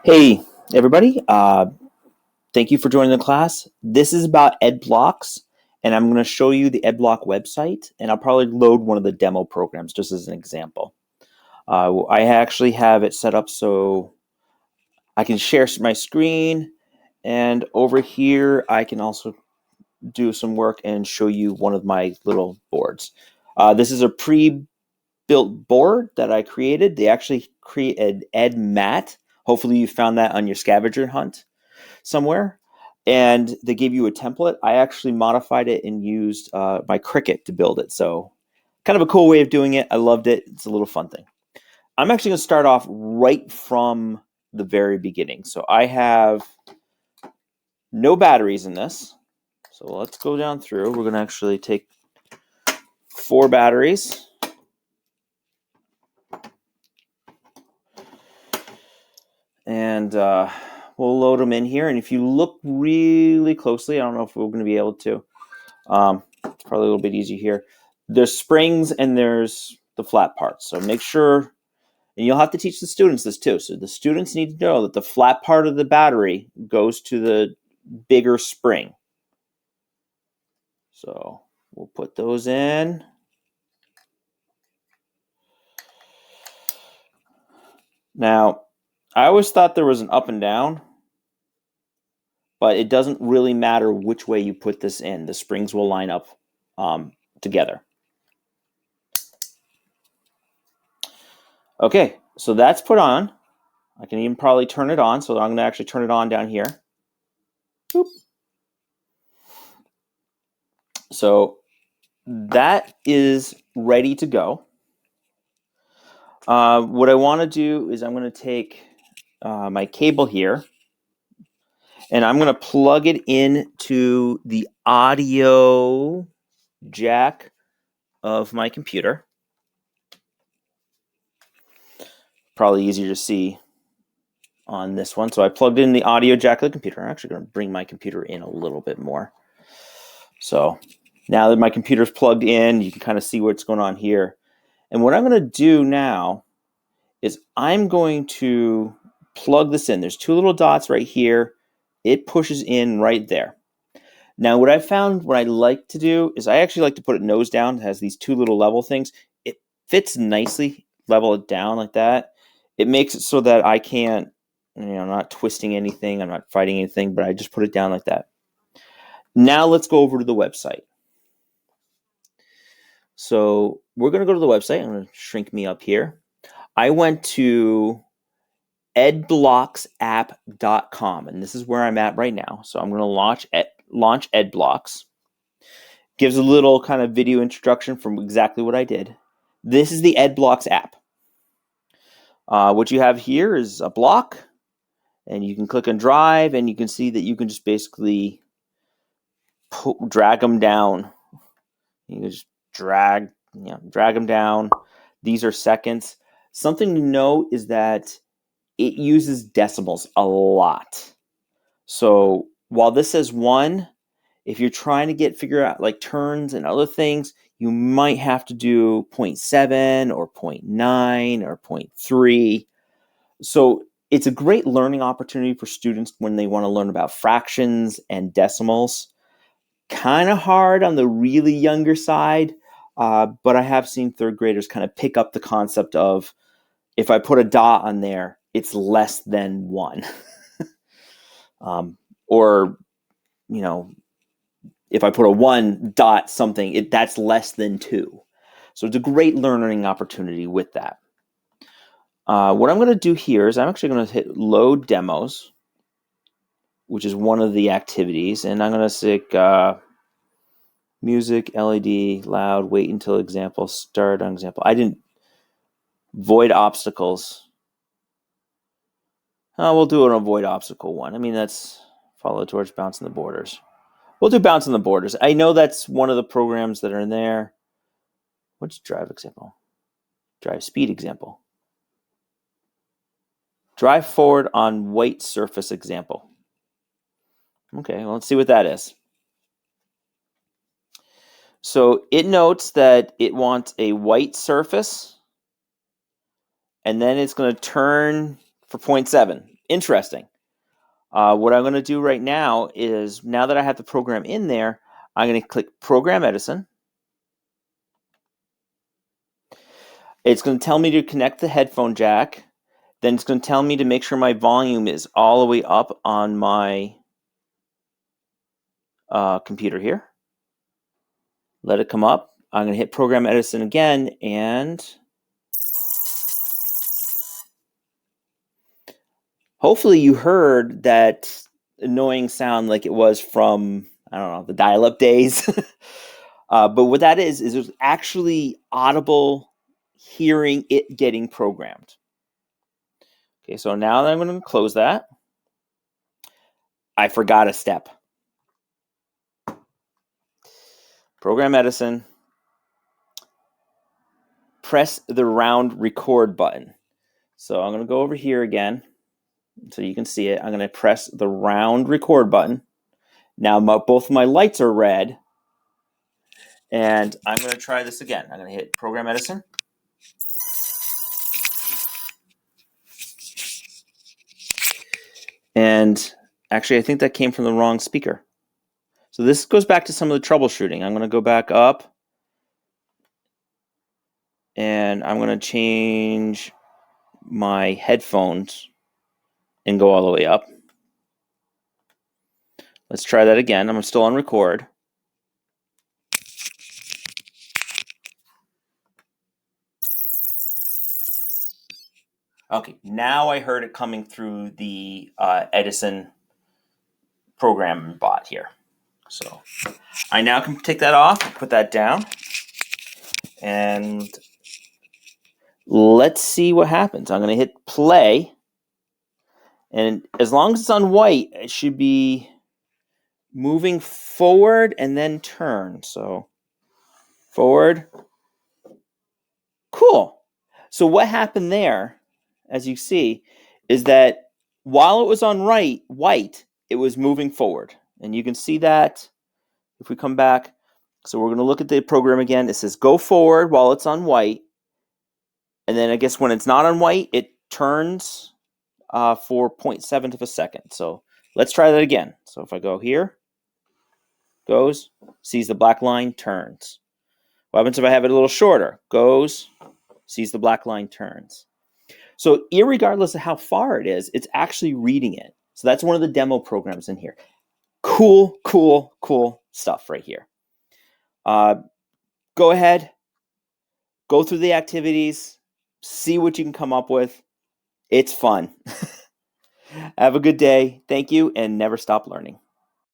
Hey, everybody. Thank you for joining the class. This is about EdBlocks, and I'm going to show you the EdBlock website, and I'll probably load one of the demo programs just as an example. I actually have it set up so I can share my screen, and over here I can also do some work and show you one of my little boards. This is a pre-built board that I created. They actually created EdMat. Hopefully you found that on your scavenger hunt somewhere, and they gave you a template. I actually modified it and used my Cricut to build it. So kind of a cool way of doing it. I loved it. It's a little fun thing. I'm actually going to start off right from the very beginning. So I have no batteries in this. So let's go down through. We're going to actually take 4 batteries. And we'll load them in here. And if you look really closely, I don't know if we're going to be able to. It's probably a little bit easier here. There's springs and there's the flat parts. So make sure, and you'll have to teach the students this too. So the students need to know that the flat part of the battery goes to the bigger spring. So we'll put those in. Now, I always thought there was an up and down, but it doesn't really matter which way you put this in. The springs will line up together. Okay, so that's put on. I can even probably turn it on, so I'm going to actually turn it on down here. Boop. So that is ready to go. What I want to do is I'm going to take my cable here, and I'm going to plug it into the audio jack of my computer. Probably easier to see on this one. So I plugged in the audio jack of the computer. I'm actually going to bring my computer in a little bit more. So now that my computer's plugged in, you can kind of see what's going on here. And what I'm going to do now is I'm going to plug this in. There's 2 little dots right here. It pushes in right there. Now what I found what I like to do is I actually like to put it nose down. It has these 2 little level things. It fits nicely, level it down like that. It makes it so that I can't, I'm not twisting anything. I'm not fighting anything, but I just put it down like that. Now let's go over to the website. So we're going to go to the website. I'm going to shrink me up here. I went to edblocksapp.com, and this is where I'm at right now. So I'm going to launch EdBlocks. Gives a little kind of video introduction from exactly what I did. This is the EdBlocks app. What you have here is a block, and you can click on Drive, and you can see that you can just basically drag them down. You can just drag them down. These are seconds. Something to know is that it uses decibels a lot. So while this says 1, if you're trying to figure out like turns and other things, you might have to do 0.7 or 0.9 or 0.3. So it's a great learning opportunity for students when they want to learn about fractions and decimals. Kind of hard on the really younger side, but I have seen 3rd graders kind of pick up the concept of if I put a dot on there, it's less than 1. Or, if I put a 1 dot something, that's less than 2. So it's a great learning opportunity with that. What I'm going to do here is I'm actually going to hit load demos, which is one of the activities. And I'm going to say music, LED, loud, wait until example, start on example. I didn't void obstacles. We'll do an avoid obstacle one. I mean, that's follow towards bouncing the borders. We'll do bouncing the borders. I know that's one of the programs that are in there. What's drive example? Drive speed example. Drive forward on white surface example. Okay, well, let's see what that is. So it notes that it wants a white surface, and then it's going to turn for 0.7. Interesting. What I'm going to do right now is, now that I have the program in there, I'm going to click Program Edison. It's going to tell me to connect the headphone jack. Then it's going to tell me to make sure my volume is all the way up on my computer here. Let it come up. I'm going to hit Program Edison again, and hopefully you heard that annoying sound like it was from, I don't know, the dial-up days. But what that is it was actually audible hearing it getting programmed. Okay, so now I'm going to close that. I forgot a step. Program Edison. Press the round record button. So I'm going to go over here again so you can see it. I'm going to press the round record button. Now both of my lights are red. And I'm going to try this again. I'm going to hit Program Edison. And actually, I think that came from the wrong speaker. So this goes back to some of the troubleshooting. I'm going to go back up. And I'm going to change my headphones and go all the way up. Let's try that again. I'm still on record. Okay, now I heard it coming through the Edison program bot here. So I now can take that off, put that down, and let's see what happens. I'm going to hit play, and as long as it's on white, it should be moving forward and then turn. So forward. Cool. So what happened there, as you see, is that while it was on white, it was moving forward. And you can see that if we come back. So we're going to look at the program again. It says go forward while it's on white. And then I guess when it's not on white, it turns for 0.7 of a second. So let's try that again. So if I go here, goes, sees the black line, turns. What happens if I have it a little shorter? Goes, sees the black line, turns. So irregardless of how far it is, it's actually reading it. So that's one of the demo programs in here. Cool, cool, cool stuff right here. Go ahead, go through the activities, see what you can come up with. It's fun. Have a good day. Thank you, and never stop learning.